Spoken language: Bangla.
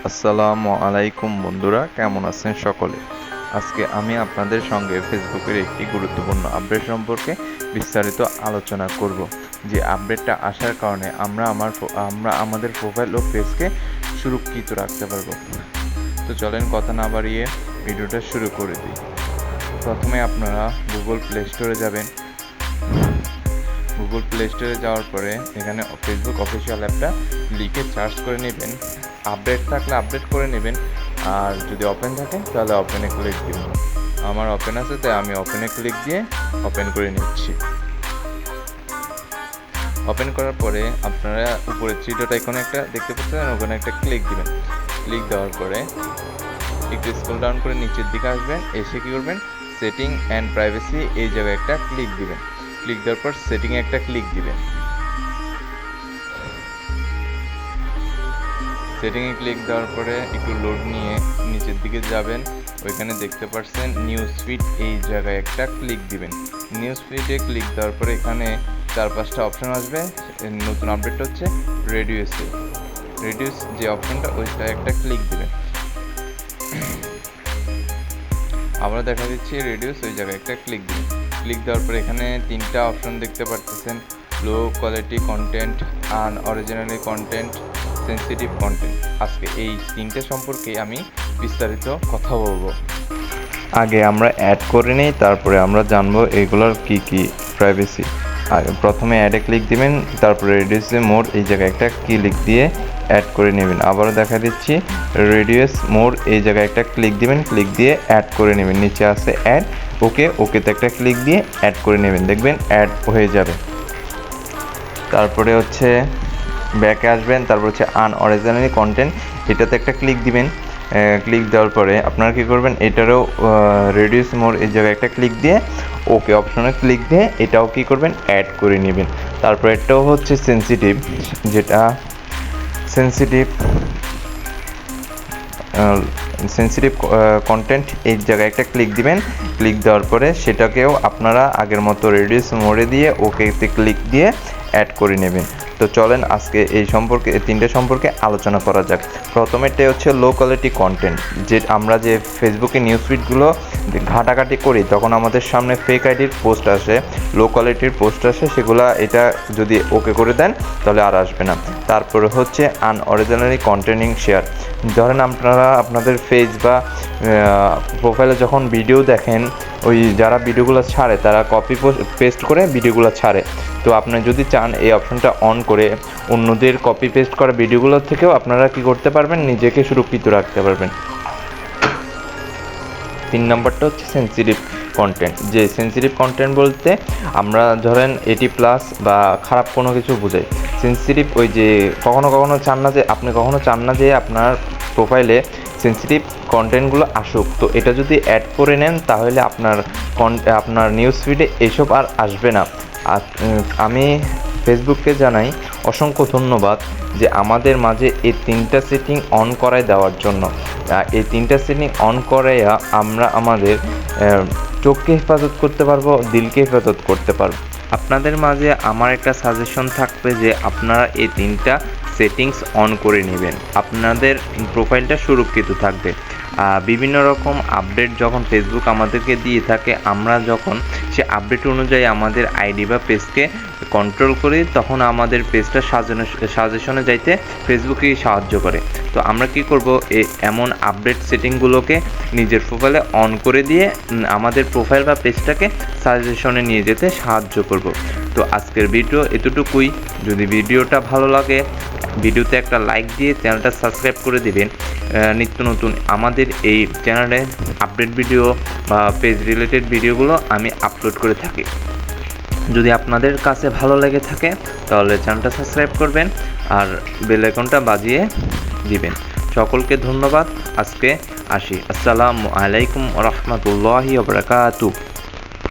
আসসালামু আলাইকুম বন্ধুরা, কেমন আছেন সকলে? আজকে আমি আপনাদের সঙ্গে ফেসবুকের একটি গুরুত্বপূর্ণ আপডেট সম্পর্কে বিস্তারিত আলোচনা করব। যে আপডেটটা আসার কারণে আমরা আমাদের প্রোফাইল ও পেজকে সুরক্ষিত রাখতে পারবো। তো চলেন কথা না বাড়িয়ে ভিডিওটা শুরু করে দিই। প্রথমে আপনারা গুগল প্লে স্টোরে যাবেন। গুগল প্লে স্টোরে যাওয়ার পরে এখানে ফেসবুক অফিসিয়াল অ্যাপটা লিখে সার্চ করে নেবেন। আপডেট থাকলে আপডেট করে নেবেন, আর যদি ওপেন থাকে তাহলে ওপেনে ক্লিক দিবেন। আমার ওপেন আছে, তাই আমি ওপেনে ক্লিক দিয়ে ওপেন করে নিচ্ছি। ওপেন করার পরে আপনারা উপরে থ্রি ডট আইকনে একটা দেখতে পাচ্ছেন, ওখানে একটা ক্লিক দিবেন। ক্লিক দেওয়ার পরে একটু স্ক্রল ডাউন করে নিচের দিকে আসবেন, এসে কী করবেন, সেটিং অ্যান্ড প্রাইভেসি এই জায়গায় একটা ক্লিক দিবেন। ক্লিক দেওয়ার পর সেটিংয়ে একটা ক্লিক দিবেন। সেটিংয়ে ক্লিক দেওয়ার পরে একটু লোড নিয়ে নিচের দিকে যাবেন, ওইখানে দেখতে পাচ্ছেন নিউজ ফিড এই জায়গায় একটা ক্লিক দিবেন। নিউজ ফিডে ক্লিক দেওয়ার পরে এখানে 4-5টা অপশন আসবে। নতুন আপডেট হচ্ছে রেডিউস যে অপশনটা, ওইটা একটা ক্লিক দিবেন। আবার দেখা দিচ্ছি রেডিউস, ওই জায়গায় একটা ক্লিক দিবেন। ক্লিক দেওয়ার পরে এখানে 3টা অপশন দেখতে পাচ্ছেন, low quality content, unoriginally content, sensitive content. আজকে এই 3টে সম্পর্কে আমি বিস্তারিত কথা বলবো। আগে আমরা অ্যাড করে নিই, তারপরে আমরা জানবো এগুলোর কি প্রাইভেসি। প্রথমে অ্যাডে ক্লিক দিবেন, তারপরে রেডিউস মোড এই জায়গায় একটা ক্লিক দিয়ে অ্যাড করে নেবেন। আবারও দেখা দিচ্ছি রেডিউস মোড এই জায়গায় একটা ক্লিক দিবেন, ক্লিক দিয়ে অ্যাড করে নেবেন। নিচে আছে অ্যাড, ওকেতে একটা ক্লিক দিয়ে অ্যাড করে নেবেন, দেখবেন অ্যাড হয়ে যাবে। তারপরে হচ্ছে ব্যাকে আসবেন, তারপর হচ্ছে আনঅরিজিনালি কন্টেন্ট, এটাতে একটা ক্লিক দিবেন। ক্লিক দেওয়ার পরে আপনারা কী করবেন, এটারও রেডিউস মোড এই জায়গায় একটা ক্লিক দিয়ে ওকে অপশনে ক্লিক দিয়ে এটাও কী করবেন, অ্যাড করে নেবেন। তারপর এটাও হচ্ছে সেন্সিটিভ, যেটা সেন্সিটিভ কন্টেন্ট এই জায়গায় একটা ক্লিক দিবেন। ক্লিক দেওয়ার পরে সেটাকেও আপনারা আগের মতো রেডিউস মোডে দিয়ে ওকেতে ক্লিক দিয়ে অ্যাড করে নেবেন। তো চলেন আজকে এই 3টে সম্পর্কে আলোচনা করা যাক। প্রথমেরটা হচ্ছে লো কোয়ালিটি কন্টেন্ট। যে আমরা যে ফেসবুকে নিউজ ফিডগুলো ঘাটাঘাটি করি, তখন আমাদের সামনে ফেক আইডির পোস্ট আসে, লো কোয়ালিটির পোস্ট আসে, এটা যদি ওকে করে দেন তাহলে আর আসবে না। তারপরে হচ্ছে আনঅরিজিনালি কন্টেন্টিং শেয়ার। ধরেন আপনারা আপনাদের পেজ বা প্রোফাইলে যখন ভিডিও দেখেন, ওই যারা ভিডিওগুলো ছাড়ে তারা কপি পেস্ট করে ভিডিওগুলো ছাড়ে। তো আপনি যদি চান এই অপশনটা অন করে অন্যদের কপি পেস্ট করা ভিডিওগুলোর থেকেও আপনারা কি করতে পারবেন, নিজেকে সুরক্ষিত রাখতে পারবেন। 3 নম্বরটা হচ্ছে সেন্সিটিভ কন্টেন্ট। যে সেন্সিটিভ কন্টেন্ট বলতে আমরা ধরেন 80+ বা খারাপ কোনো কিছু বোঝাই। সেন্সিটিভ ওই যে কখনো চান না যে আপনার প্রোফাইলে সেন্সিটিভ কন্টেন্টগুলো আসুক। তো এটা যদি অ্যাড করে নেন তাহলে আপনার নিউজ ফিডে এসব আর আসবে না। আর আমি ফেসবুককে জানাই অসংখ্য ধন্যবাদ যে আমাদের মাঝে এই 3টা সেটিং অন করায় দেওয়ার জন্য। এই 3টা সেটিং অন করাইয়া আমরা আমাদের চোখকে হেফাজত করতে পারবো, দিলকে হেফাজত করতে পারবো। আপনাদের মাঝে আমার একটা সাজেশন থাকবে যে আপনারা এই 3টা সেটিংস অন করে নেবেন, আপনাদের প্রোফাইলটা সুরক্ষিত থাকবে। বিভিন্ন রকম আপডেট যখন ফেসবুক আমাদেরকে দিয়ে থাকে, আমরা যখন সে আপডেট অনুযায়ী আমাদের আইডি বা পেজকে কন্ট্রোল করি, তখন আমাদের পেজটা সাজেশনে যাইতে ফেসবুকই সাহায্য করে। তো আমরা কি করব, এমন আপডেট সেটিংগুলোকে নিজের প্রোফাইলে অন করে দিয়ে আমাদের প্রোফাইল বা পেজটাকে সাজেশনে নিয়ে যেতে সাহায্য করব। তো আজকের ভিডিও এতটুকুই। যদি ভিডিওটা ভালো লাগে ভিডিওতে একটা লাইক দিয়ে চ্যানেলটা সাবস্ক্রাইব করে দিবেন। নিত্য নতুন আমাদের এই চ্যানেলে আপডেট ভিডিও বা পেজ রিলেটেড ভিডিওগুলো আমি আপলোড করে থাকি। যদি আপনাদের কাছে ভালো লেগে থাকে তাহলে চ্যানেলটা সাবস্ক্রাইব করবেন আর বেল আইকনটা বাজিয়ে দিবেন। সকলকে ধন্যবাদ। আজকে আসি। আসসালামু আলাইকুম ওয়া রাহমাতুল্লাহি ওয়া বারাকাতুহু।